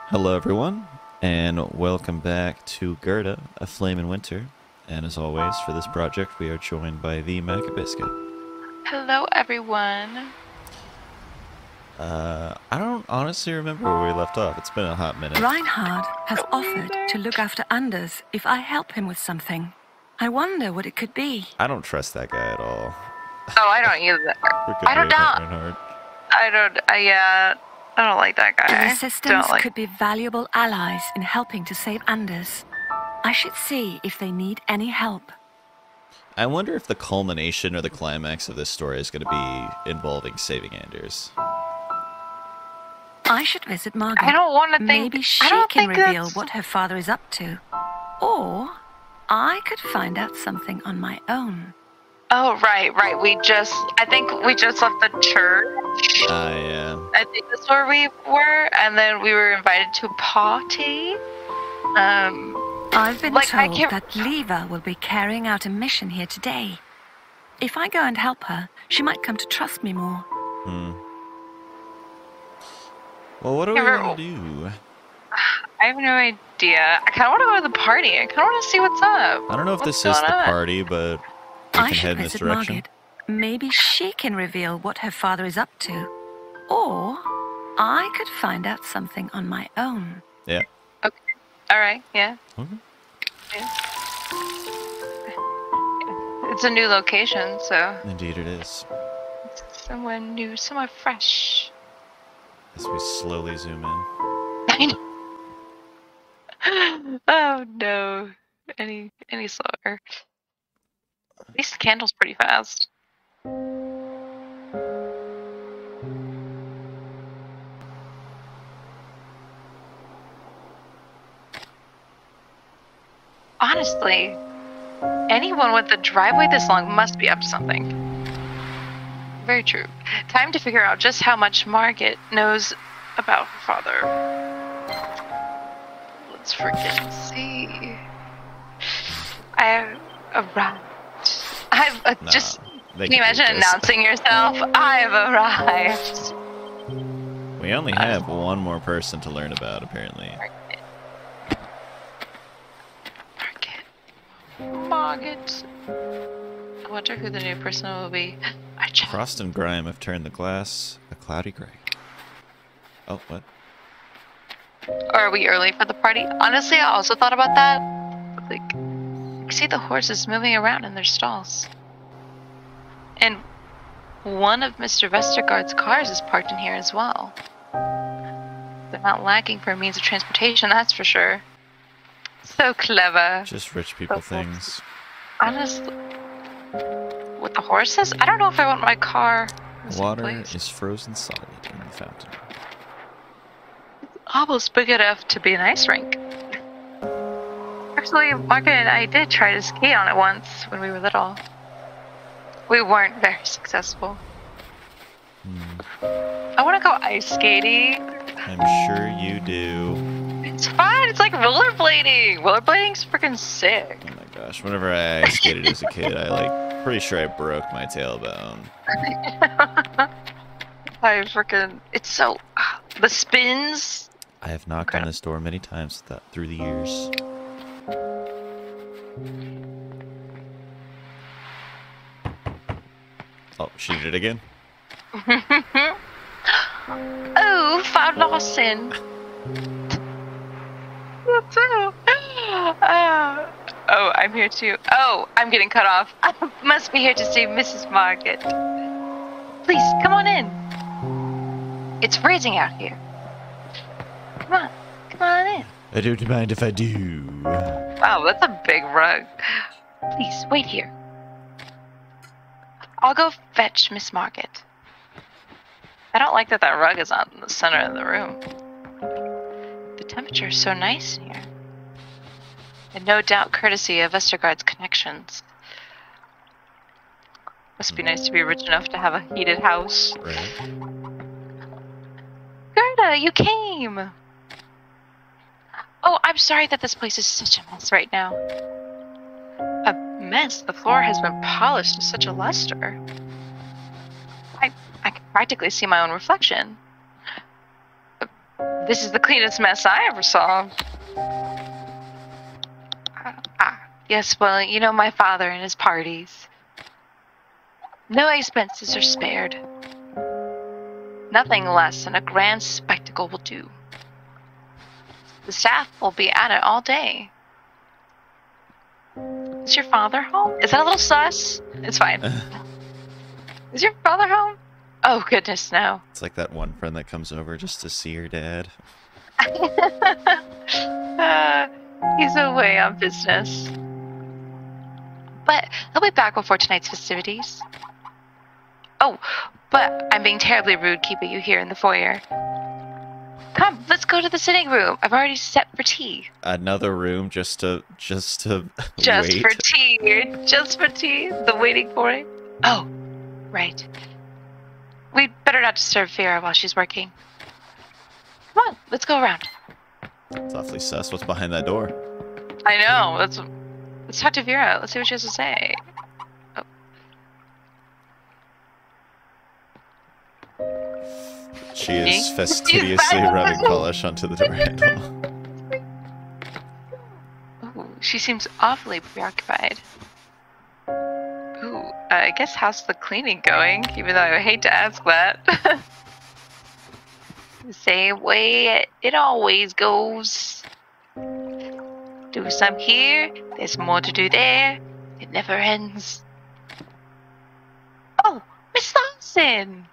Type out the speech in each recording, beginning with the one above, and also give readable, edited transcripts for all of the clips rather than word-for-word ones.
Hello, everyone, and welcome back to Gerda, A Flame in Winter. And as always, for this project, we are joined by the Maca Biscuit. Hello, everyone. I don't honestly remember where we left off. It's been a hot minute. Reinhard has offered to look after Anders if I help him with something. I wonder what it could be. I don't trust that guy at all. Oh, I don't either. I don't know. I don't like that guy. The resistance could be valuable allies in helping to save Anders. I should see if they need any help. I wonder if the culmination or the climax of this story is going to be involving saving Anders. I should visit Margaret. I don't want to think. Maybe she can reveal what her father is up to. Or I could find out something on my own. Oh, right. I think we just left the church. Yeah. I think that's where we were, and then we were invited to a party. I've been told that Leva will be carrying out a mission here today. If I go and help her, she might come to trust me more. Well, what are we going to do? I have no idea. I kind of want to go to the party. I kind of want to see what's up. I don't know if this is the party, but we can head in this direction. Margaret. Maybe she can reveal what her father is up to. Or I could find out something on my own. Yeah. Okay. All right. Yeah. Okay. Yeah. It's a new location, so. Indeed it is. It's somewhere new, somewhere fresh. As we slowly zoom in. I know. Oh no. Any slower. At least the candle's pretty fast. Honestly, anyone with a driveway this long must be up to something. Very true. Time to figure out just how much Margaret knows about her father. Let's freaking see. I have arrived. Can you imagine announcing yourself? I've arrived. We only have one more person to learn about, apparently. Margaret. I wonder who the new person will be. Frost and grime have turned the glass a cloudy gray. Oh, what? Or are we early for the party? Honestly, I also thought about that. Like, I see the horses moving around in their stalls. And one of Mr. Vestergaard's cars is parked in here as well. They're not lacking for a means of transportation, that's for sure. So clever. Just rich people things. Honestly, with the horses? I don't know if I want my car. Water is frozen solid in the fountain. It's almost big enough to be an ice rink. Actually, Margaret and I did try to skate on it once when we were little. We weren't very successful. I want to go ice skating. I'm sure you do. It's fun. It's like rollerblading. Rollerblading's freaking sick. Oh my gosh! Whenever I ice skated as a kid, pretty sure I broke my tailbone. It's so the spins. I have knocked on this door many times through the years. Oh, she did it again. Oh, found Lawson. Oh, I'm here too. Oh, I'm getting cut off. I must be here to see Mrs. Margaret. Please, come on in. It's freezing out here. Come on in. I don't mind if I do. Wow, that's a big rug. Please, wait here. I'll go fetch Miss Margaret. I don't like that rug is on the center of the room. The temperature is so nice in here. And no doubt courtesy of Vestergaard's connections. Must be nice to be rich enough to have a heated house. Right. Gerda, you came! Oh, I'm sorry that this place is such a mess right now. A mess? The floor has been polished to such a luster. I can practically see my own reflection. This is the cleanest mess I ever saw. Yes, well, you know my father and his parties. No expenses are spared. Nothing less than a grand spectacle will do. The staff will be at it all day. Is your father home? Is that a little sus? It's fine. Is your father home? Oh, goodness, no. It's like that one friend that comes over just to see your dad. He's away on business. But he'll be back before tonight's festivities. Oh, but I'm being terribly rude keeping you here in the foyer. Come, let's go to the sitting room. I've already set for tea. Another room just to wait. Just for tea. Just for tea. The waiting for it. Oh, right. We'd better not disturb Vera while she's working. Come on, let's go around. It's awfully sus. What's behind that door? I know. Let's talk to Vera. Let's see what she has to say. Oh. She is fastidiously rubbing polish onto the door handle. Ooh, she seems awfully preoccupied. Ooh, I guess how's the cleaning going? Even though I hate to ask that. The same way it always goes. Do some here, there's more to do there. It never ends. Oh, Miss Lawson!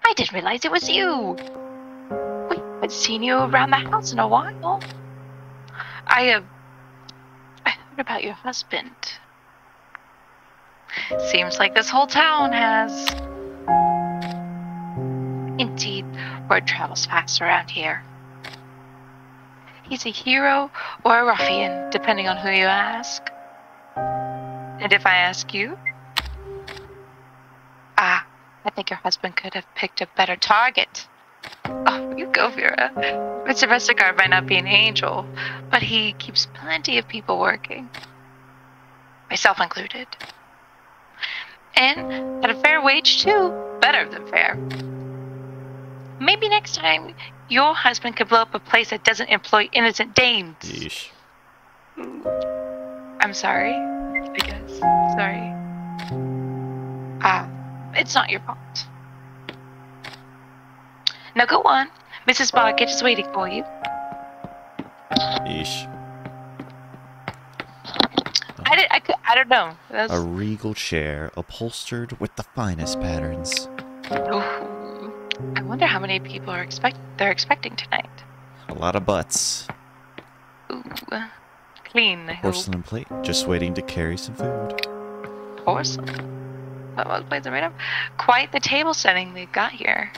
I didn't realize it was you. We haven't seen you around the house in a while. I heard about your husband. Seems like this whole town has. Indeed, word travels fast around here. He's a hero or a ruffian, depending on who you ask. And if I ask you? I think your husband could have picked a better target. Oh, you go, Vera. Mr. Vestergaard might not be an angel, but he keeps plenty of people working. Myself included. And at a fair wage, too. Better than fair. Maybe next time, your husband could blow up a place that doesn't employ innocent dames. Yeesh. I'm sorry. I guess. Sorry. It's not your fault. Now go on. Mrs. Barkett is waiting for you. Yeesh. I don't know. A regal chair upholstered with the finest patterns. Ooh. I wonder how many people they're expecting tonight. A lot of butts. Ooh. Clean, I hope. Porcelain plate, just waiting to carry some food. Porcelain? What those plates are made of? Quite the table setting they've got here.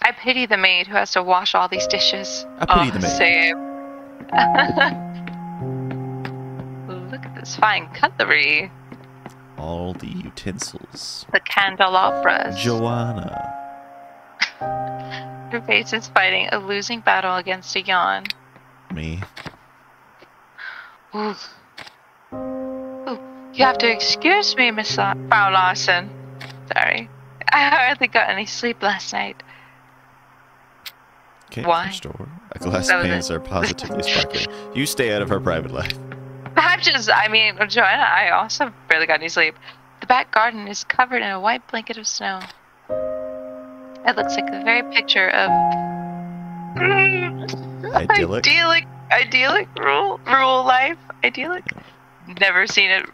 I pity the maid who has to wash all these dishes. I pity the maid. Same. Look at this fine cutlery. All the utensils. The candelabras. Joanna. Her face is fighting a losing battle against a yawn. Me. Ooh. Ooh. You have to excuse me, Miss Frau Larson. Sorry. I hardly got any sleep last night. Can't Why? Store. A glass panes are positively sparkling. You stay out of her private life. Joanna, I also barely got any sleep. The back garden is covered in a white blanket of snow. It looks like the very picture of idyllic rural life. Idyllic. Never seen it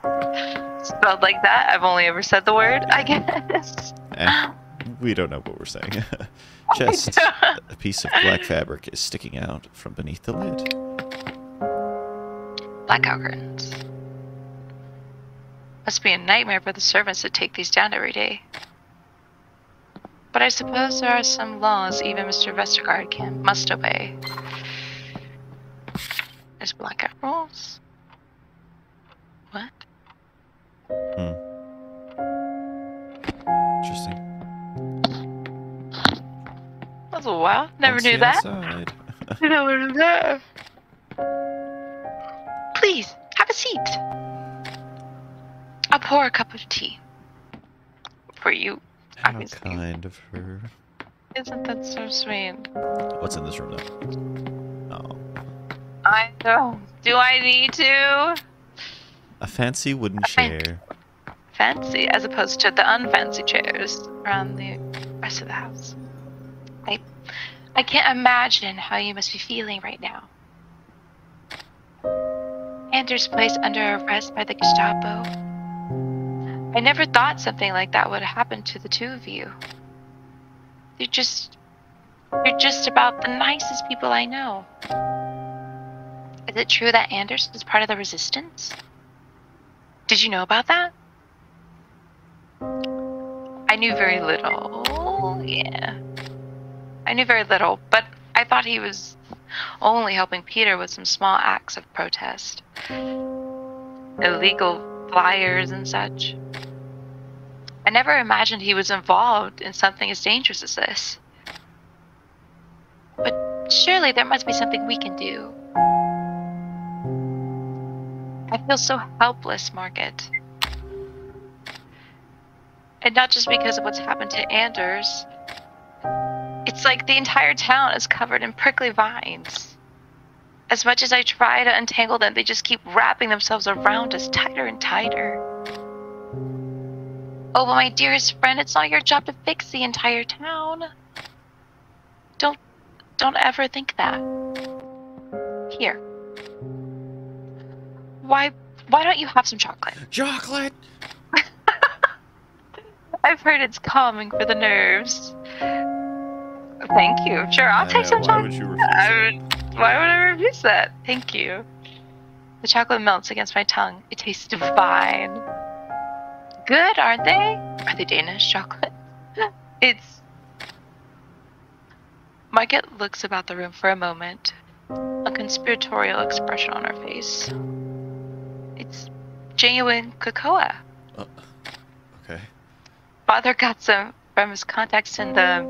spelled like that. I've only ever said the word, I guess. We don't know what we're saying. Just a piece of black fabric is sticking out from beneath the lid. Blackout curtains. Must be a nightmare for the servants to take these down every day. But I suppose there are some laws even Mr. Vestergaard must obey. There's blackout rules. What? Interesting. That's a while. Never knew that. Never knew that. Please, have a seat. I'll pour a cup of tea. For you, How obviously. kind of her. Isn't that so sweet? What's in this room, though? Oh. I know. Do I need to? A fancy wooden chair. Fancy, as opposed to the unfancy chairs around the rest of the house. I can't imagine how you must be feeling right now. Anders placed under arrest by the Gestapo. I never thought something like that would happen to the two of you. You're just about the nicest people I know. Is it true that Anders is part of the resistance? Did you know about that? I knew very little. Yeah. I knew very little, but I thought he was only helping Peter with some small acts of protest. Illegal flyers and such. I never imagined he was involved in something as dangerous as this. But surely there must be something we can do. I feel so helpless, Margaret. And not just because of what's happened to Anders. It's like the entire town is covered in prickly vines. As much as I try to untangle them, they just keep wrapping themselves around us tighter and tighter. Oh, but my dearest friend, it's not your job to fix the entire town. Don't ever think that. Here. Why don't you have some chocolate? Chocolate! I've heard it's calming for the nerves. Thank you. Sure, I'll take some chocolate. Why would you refuse it? Why would I refuse that? Thank you. The chocolate melts against my tongue. It tastes divine. Good, aren't they? Are they Danish chocolate? It's... Margaret looks about the room for a moment, a conspiratorial expression on her face. It's genuine cocoa. Okay. Father got some from his contacts in the...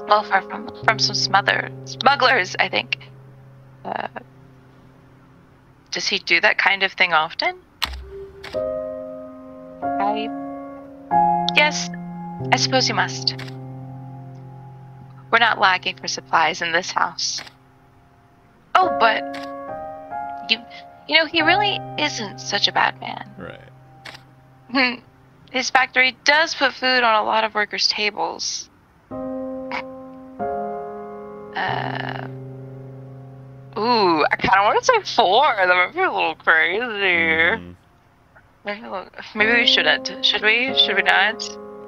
Well, from some smugglers, I think. Does he do that kind of thing often? Yes, I suppose he must. We're not lacking for supplies in this house. Oh, but you know, he really isn't such a bad man. Right. His factory does put food on a lot of workers' tables. Ooh, I kind of want to say 4. That might be a little crazy. Maybe we shouldn't. Should we? Should we not?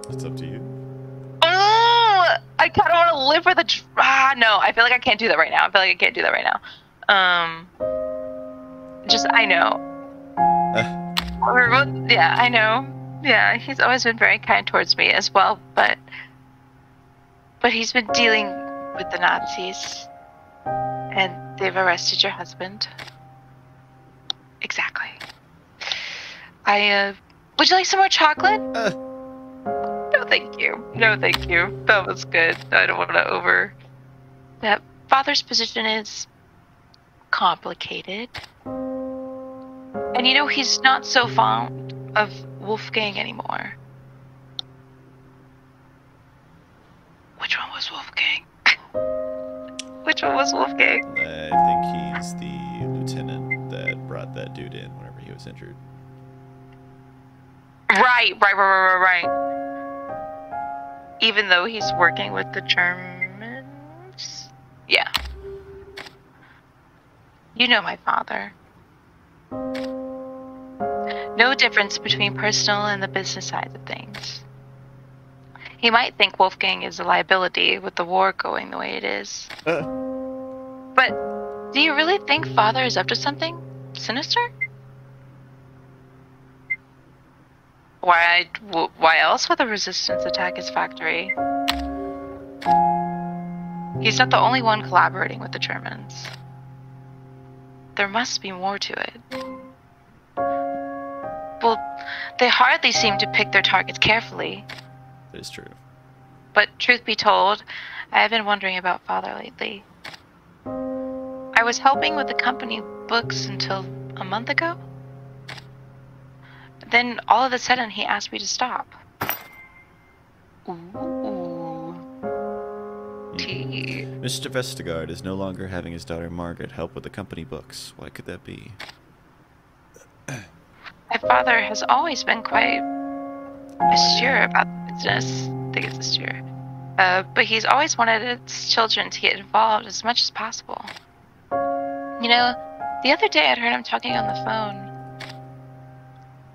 It's up to you. Oh, I kind of want to live for the... no, I feel like I can't do that right now. I know. Yeah, I know. Yeah, he's always been very kind towards me as well, but he's been dealing with the Nazis, and they've arrested your husband. Exactly. Would you like some more chocolate? No, thank you. No, thank you. That was good. I don't want to that Father's position is complicated. And you know, he's not so fond of Wolfgang anymore. Which one was Wolfgang? Which one was Wolfgang? I think he's the lieutenant that brought that dude in whenever he was injured. Right. Even though he's working with the Germans? Yeah. You know my father. No difference between personal and the business side of things. He might think Wolfgang is a liability with the war going the way it is. But do you really think Father is up to something sinister? Why else would the resistance attack his factory? He's not the only one collaborating with the Germans. There must be more to it. Well, they hardly seem to pick their targets carefully. That is true. But truth be told, I have been wondering about Father lately. I was helping with the company books until a month ago. Then all of a sudden he asked me to stop. Ooh. tea. Mr. Vestergaard is no longer having his daughter Margaret help with the company books. Why could that be? My father has always been quite austere about the business. I think it's austere. But he's always wanted his children to get involved as much as possible. You know, the other day I'd heard him talking on the phone.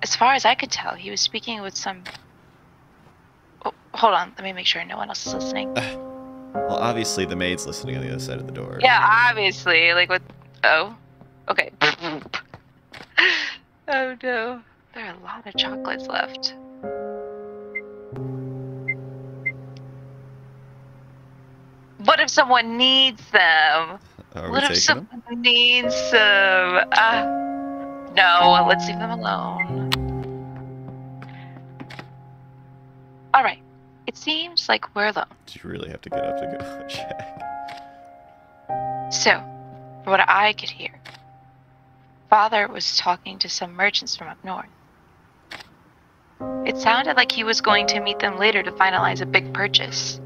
As far as I could tell, he was speaking with some... Oh, hold on, let me make sure no one else is listening. Well, obviously the maid's listening on the other side of the door. Yeah, obviously. Like, what? Oh. Okay. Oh, no. There are a lot of chocolates left. What if someone needs them? What if someone needs them? No, let's leave them alone. Alright. It seems like we're alone. Did you really have to get up to go check? So, from what I could hear, Father was talking to some merchants from up north. It sounded like he was going to meet them later to finalize a big purchase.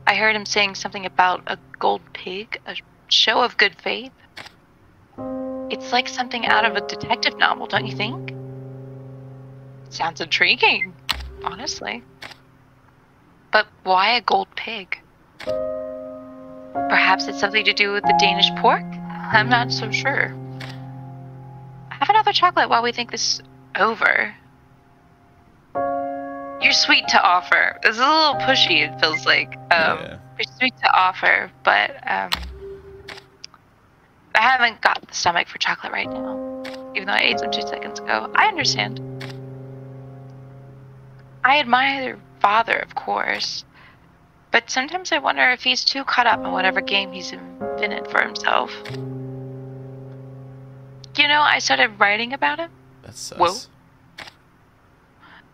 I heard him saying something about a gold pig, a show of good faith. It's like something out of a detective novel, don't you think? Sounds intriguing, honestly. But why a gold pig? Perhaps it's something to do with the Danish pork? I'm not so sure. Have another chocolate while we think this over. You're sweet to offer. It's a little pushy, it feels like. Yeah. You're sweet to offer, but I haven't got the stomach for chocolate right now. Even though I ate some 2 seconds ago. I understand. I admire Father, of course. But sometimes I wonder if he's too caught up in whatever game he's invented for himself. You know, I started writing about him. That's sus. Whoa.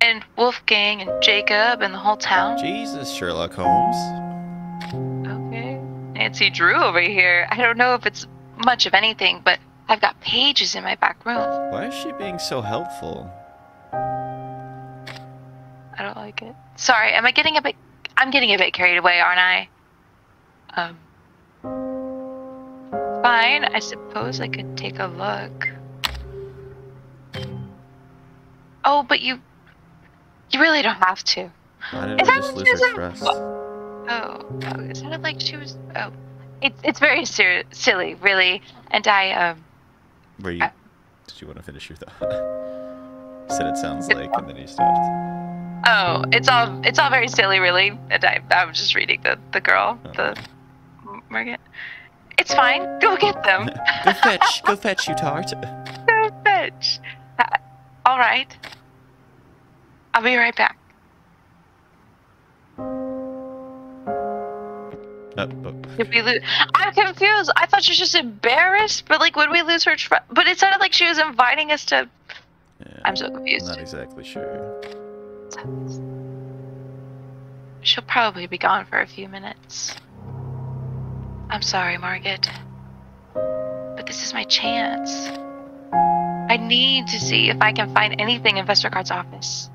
And Wolfgang and Jacob and the whole town. Jesus, Sherlock Holmes. Okay. Nancy Drew over here. I don't know if it's much of anything, but I've got pages in my back room. Why is she being so helpful? I don't like it. Sorry, I'm getting a bit carried away, aren't I? Fine, I suppose I could take a look. Oh, but you really don't have to. Why did I just lose her trust? Oh, it sounded like she was... Oh, it's very silly, really. And I, Were you... Did you want to finish your thought? You said it sounds like, and then you stopped. Oh, it's all very silly, really. And I'm just reading the girl, the Margaret. It's fine. Go get them. Go fetch, you tart. Go fetch. All right. I'll be right back. Did we lose? I'm confused. I thought she was just embarrassed, but like, would we lose her trust? But it sounded like she was inviting us to. Yeah, I'm so confused. Not exactly sure. She'll probably be gone for a few minutes. I'm sorry, Margaret. But this is my chance. I need to see if I can find anything in Vestergaard's office.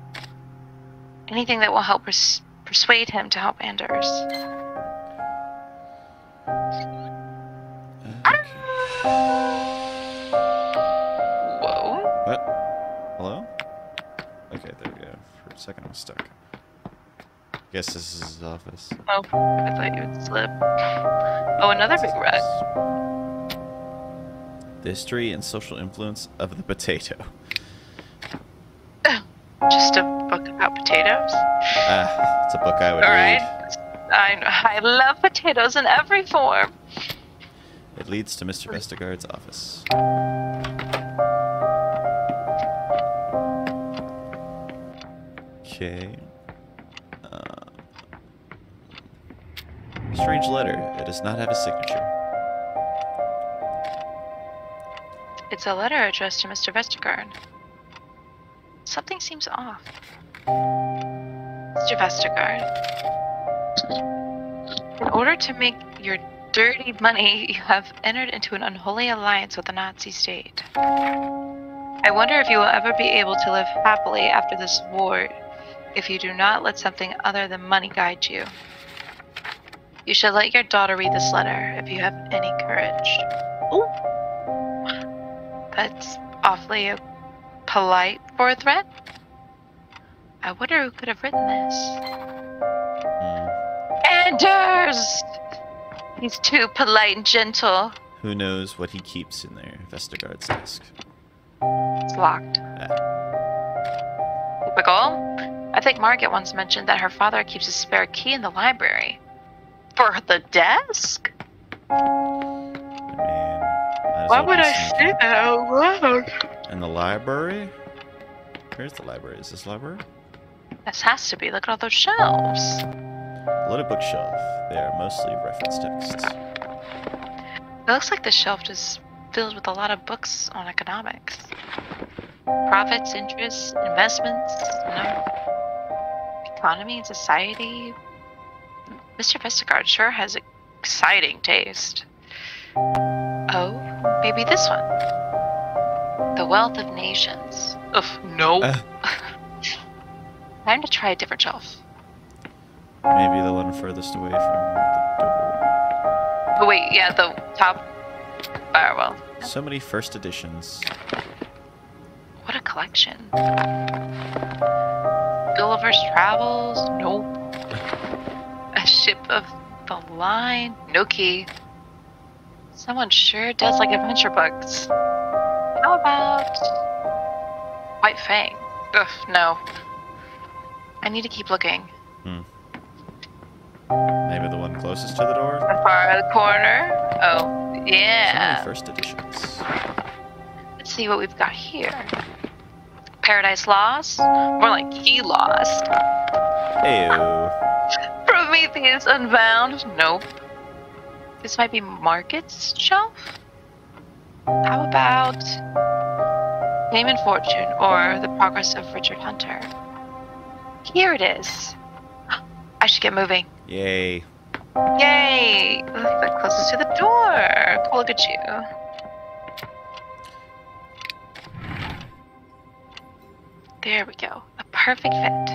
Anything that will help persuade him to help Anders. Whoa. What? Hello? Okay, there we go. For a second I was stuck. Guess this is his office. Oh, I thought you would slip. Oh, another big red. The history and social influence of the potato. Just a book about potatoes? It's a book I would read. I love potatoes in every form. It leads to Mr. Vestergaard's office. Okay. Strange letter. It does not have a signature. It's a letter addressed to Mr. Vestergaard. Something seems off. Mr. Vestergaard. In order to make your dirty money, you have entered into an unholy alliance with the Nazi state. I wonder if you will ever be able to live happily after this war if you do not let something other than money guide you. You should let your daughter read this letter if you have any courage. Oh! That's awfully polite for a threat. I wonder who could have written this. Anders! He's too polite and gentle. Who knows what he keeps in there? Vestergaard's desk. It's locked. Typical. I think Margaret once mentioned that her father keeps a spare key in the library. For the desk? I mean, why would I say that out loud? In the library? Where's the library? Is this library? This has to be. Look at all those shelves. Loaded bookshelf. They are mostly reference texts. It looks like the shelf is filled with a lot of books on economics. Profits, interests, investments, economy and society. Mr. Vestergaard sure has exciting taste. Oh, maybe this one. The Wealth of Nations. Ugh, no. Time to try a different shelf. Maybe the one furthest away from the door. Oh wait, yeah, the top. Well. So many first editions. What a collection. Gulliver's Travels? Nope. A Ship of the Line? No key. Someone sure does like adventure books. How about White Fang? Ugh, no. I need to keep looking. Maybe the one closest to the door? The far corner? Oh, yeah. So many first editions. Let's see what we've got here. Paradise Lost? More like He Lost. Ew. Prometheus Unbound? Nope. This might be Margaret's shelf? How about Fame and Fortune or The Progress of Richard Hunter? Here it is. I should get moving. Yay. Yay! The closest to the door. Look at you. There we go. A perfect fit.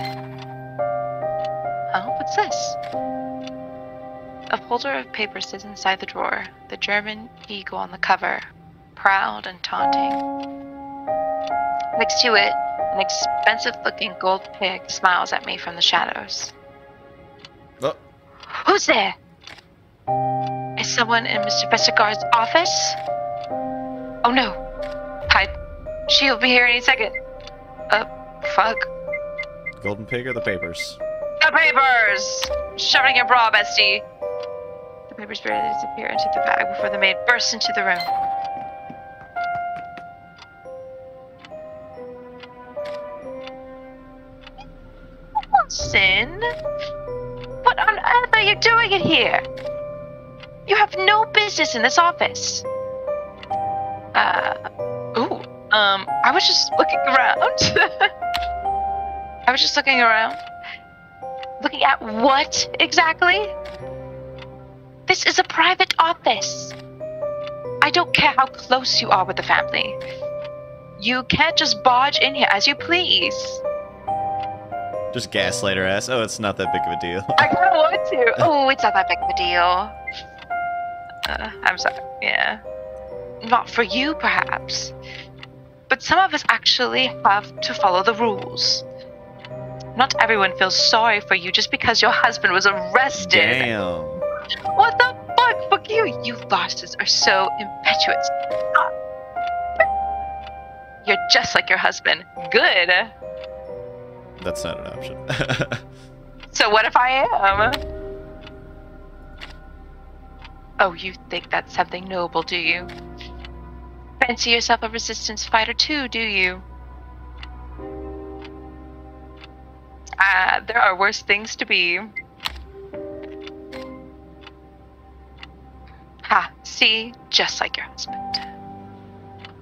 Oh, what's this? A folder of papers sits inside the drawer. The German eagle on the cover. Proud and taunting. Next to it, an expensive-looking gold pig smiles at me from the shadows. Oh. Who's there? Is someone in Mr. Vestergaard's office? Oh no. Hide. She'll be here any second. Fuck. Golden pig or the papers? The papers! Shove it in your bra, bestie. The papers barely disappear into the bag before the maid bursts into the room. Sin? What on earth are you doing in here? You have no business in this office. I was just looking around. I was just looking around. Looking at what exactly? This is a private office. I don't care how close you are with the family. You can't just barge in here as you please. Just gaslight her ass. Oh, it's not that big of a deal. I kind of want to. Oh, it's not that big of a deal. I'm sorry. Yeah. Not for you, perhaps. But some of us actually have to follow the rules. Not everyone feels sorry for you just because your husband was arrested. Damn. What the fuck? Fuck you. You bosses are so impetuous. You're just like your husband. Good. That's not an option. So what if I am? Oh, you think that's something noble, do you? Fancy yourself a resistance fighter too, do you? There are worse things to be. Ha, see? Just like your husband.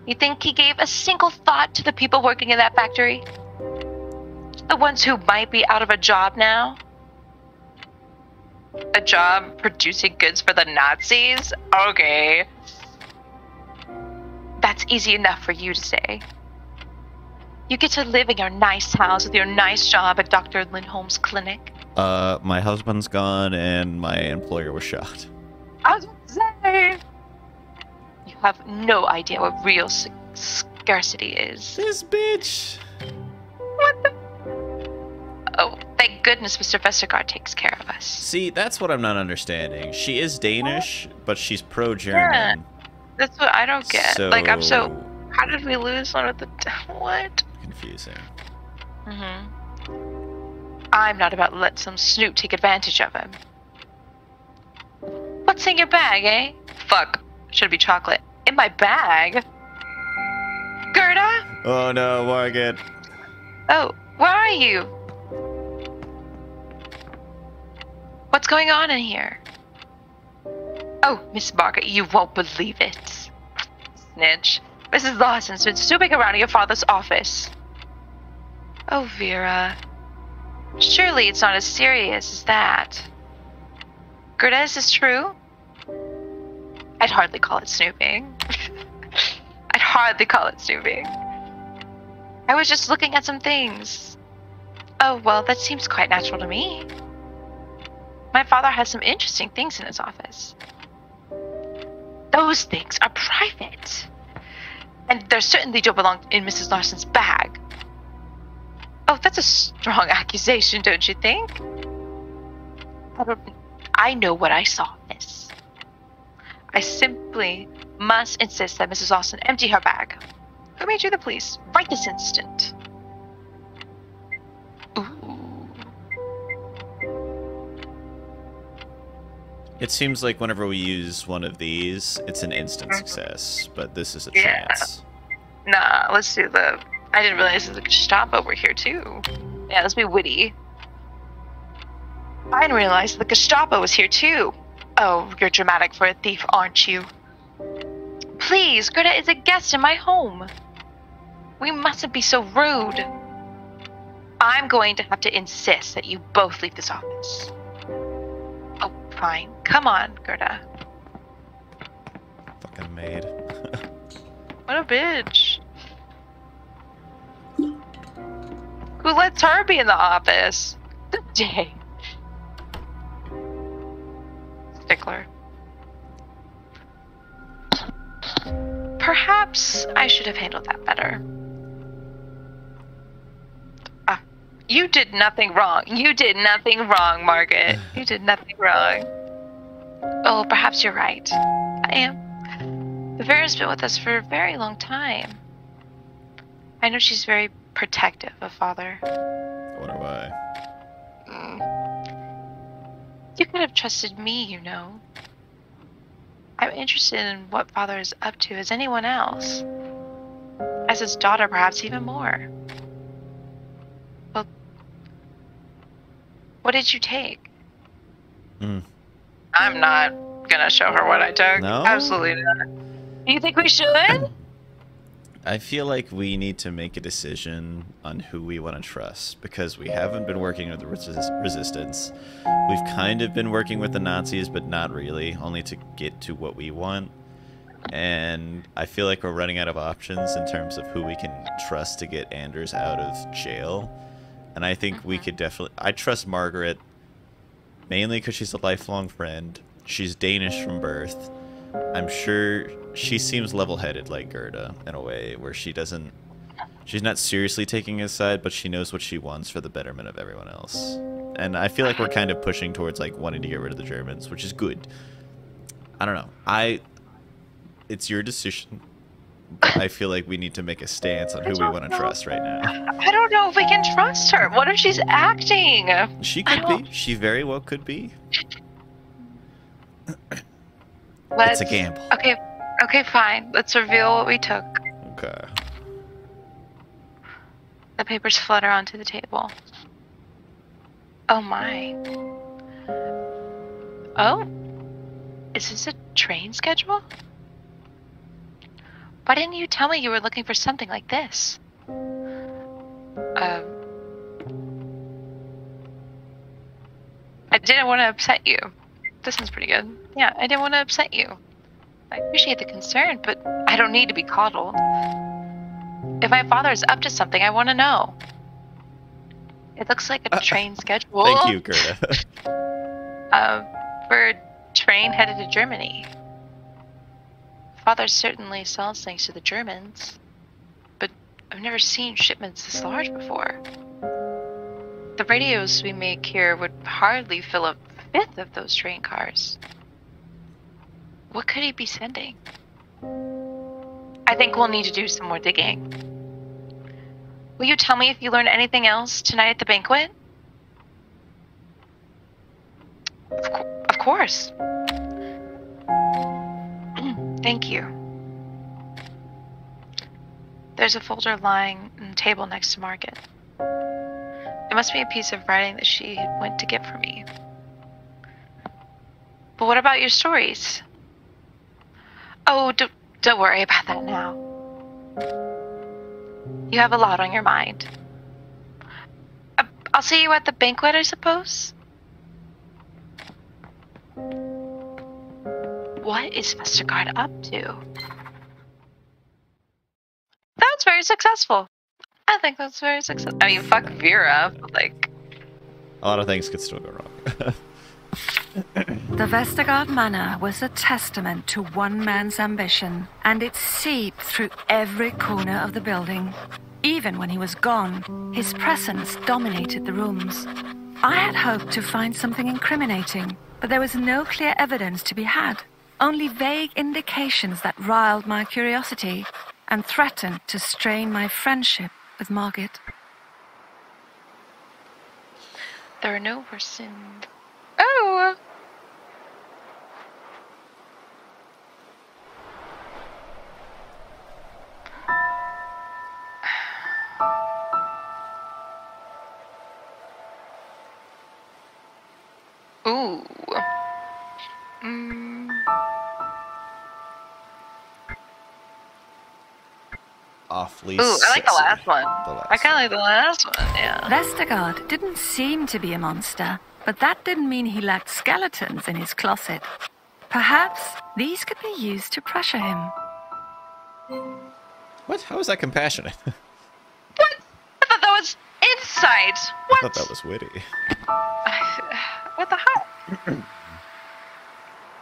You think he gave a single thought to the people working in that factory? The ones who might be out of a job now? A job producing goods for the Nazis? Okay. That's easy enough for you to say. You get to live in your nice house with your nice job at Dr. Lindholm's clinic. My husband's gone and my employer was shot. I was about to say! You have no idea what real scarcity is. This bitch! What the? Oh, thank goodness Mr. Vestergaard takes care of us. See, that's what I'm not understanding. She is Danish, but she's pro-German. Yeah, that's what I don't get. So... Like, I'm so... How did we lose one of the... What? Confusing. Mm-hmm. I'm not about to let some snoot take advantage of him. What's in your bag, eh? Fuck. Should be chocolate. In my bag? Gerda? Oh no, Margaret. Oh, where are you? What's going on in here? Oh, Miss Margaret, you won't believe it. Snitch. Mrs. Lawson's been snooping around in your father's office. Oh, Vera. Surely it's not as serious as that. Gerda, is this true? I'd hardly call it snooping. I'd hardly call it snooping. I was just looking at some things. Oh, well, that seems quite natural to me. My father has some interesting things in his office. Those things are private. And they certainly don't belong in Mrs. Larson's bag. Oh, that's a strong accusation, don't you think? I know what I saw, miss. I simply must insist that Mrs. Lawson empty her bag. Who made you the police? Right this instant. Ooh. It seems like whenever we use one of these, it's an instant success, but this is a chance. Nah, let's do the... I didn't realize the Gestapo were here too. Yeah, let's be witty. I didn't realize the Gestapo was here too. Oh, you're dramatic for a thief, aren't you? Please, Gerda is a guest in my home. We mustn't be so rude. I'm going to have to insist that you both leave this office. Oh, fine. Come on, Gerda. Fucking maid. What a bitch. Who lets her be in the office? Dang. Stickler. Perhaps I should have handled that better. You did nothing wrong. You did nothing wrong, Margaret. You did nothing wrong. Oh, perhaps you're right. I am. Vera's been with us for a very long time. I know she's very protective of Father. Wonder why. You could have trusted me, you know. I'm interested in what Father is up to as anyone else. As his daughter, perhaps even more. Well, what did you take? I'm not gonna show her what I took. No? Absolutely not. You think we should? I feel like we need to make a decision on who we want to trust, because we haven't been working with the resistance. We've kind of been working with the Nazis, but not really, only to get to what we want. And I feel like we're running out of options in terms of who we can trust to get Anders out of jail. And I think we could definitely... I trust Margaret, mainly because she's a lifelong friend. She's Danish from birth. I'm sure she seems level-headed like Gerda in a way where she doesn't... She's not seriously taking his side, but she knows what she wants for the betterment of everyone else. And I feel like we're kind of pushing towards like wanting to get rid of the Germans, which is good. I don't know. It's your decision. But I feel like we need to make a stance on who we want to trust right now. I don't know if we can trust her. What if she's acting? She could be. She very well could be. It's a gamble. Okay, fine. Let's reveal what we took. Okay. The papers flutter onto the table. Oh my. Oh? Is this a train schedule? Why didn't you tell me you were looking for something like this? I didn't want to upset you. This one's pretty good. Yeah, I didn't want to upset you. I appreciate the concern, but I don't need to be coddled. If my father is up to something, I want to know. It looks like a train schedule. Thank you, Gerda. For a train headed to Germany. Father certainly sells things to the Germans, but I've never seen shipments this large before. The radios we make here would hardly fill a fifth of those train cars. What could he be sending? I think we'll need to do some more digging. Will you tell me if you learned anything else tonight at the banquet? Of course. Thank you. There's a folder lying on the table next to Margaret. It must be a piece of writing that she went to get for me. But what about your stories? Oh, don't worry about that now. You have a lot on your mind. I'll see you at the banquet, I suppose? What is Vestergaard up to? That was very successful. I think that's very successful. I mean, fuck Vera, but like... A lot of things could still go wrong. The Vestergaard Manor was a testament to one man's ambition, and it seeped through every corner of the building. Even when he was gone, his presence dominated the rooms. I had hoped to find something incriminating, but there was no clear evidence to be had. Only vague indications that riled my curiosity and threatened to strain my friendship with Margaret. There are no worse in... Oh! Ooh. Awfully Ooh, I like the last one. I kind of like the last one, yeah. Vestergaard didn't seem to be a monster, but that didn't mean he lacked skeletons in his closet. Perhaps these could be used to pressure him. What? How is that compassionate? What? I thought that was insight. What? I thought that was witty. What the hell?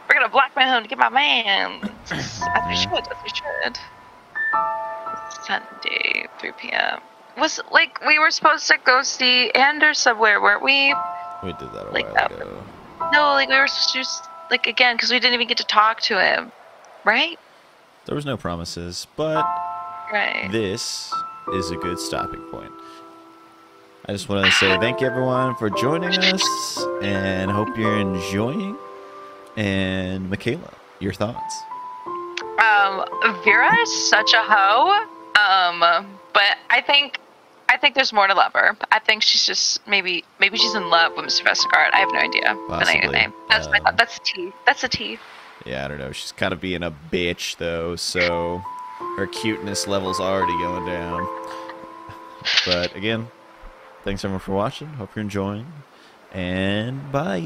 We're gonna blackmail him to get my man. As we should. Sunday, 3 p.m. Was like we were supposed to go see Anders somewhere, weren't we? We did that a like while ago. No, like we were supposed to just, like again because we didn't even get to talk to him, right? There was no promises, but this is a good stopping point. I just want to say thank you everyone for joining us, and hope you're enjoying. And Michaela, your thoughts? Vera is such a hoe. But I think there's more to love her. I think she's just maybe she's in love with Mr. Vestergaard. I have no idea. Possibly. That's my thought. That's the tea. That's the tea. Yeah, I don't know. She's kind of being a bitch though, so her cuteness level's already going down. But again, thanks everyone for watching. Hope you're enjoying, and bye.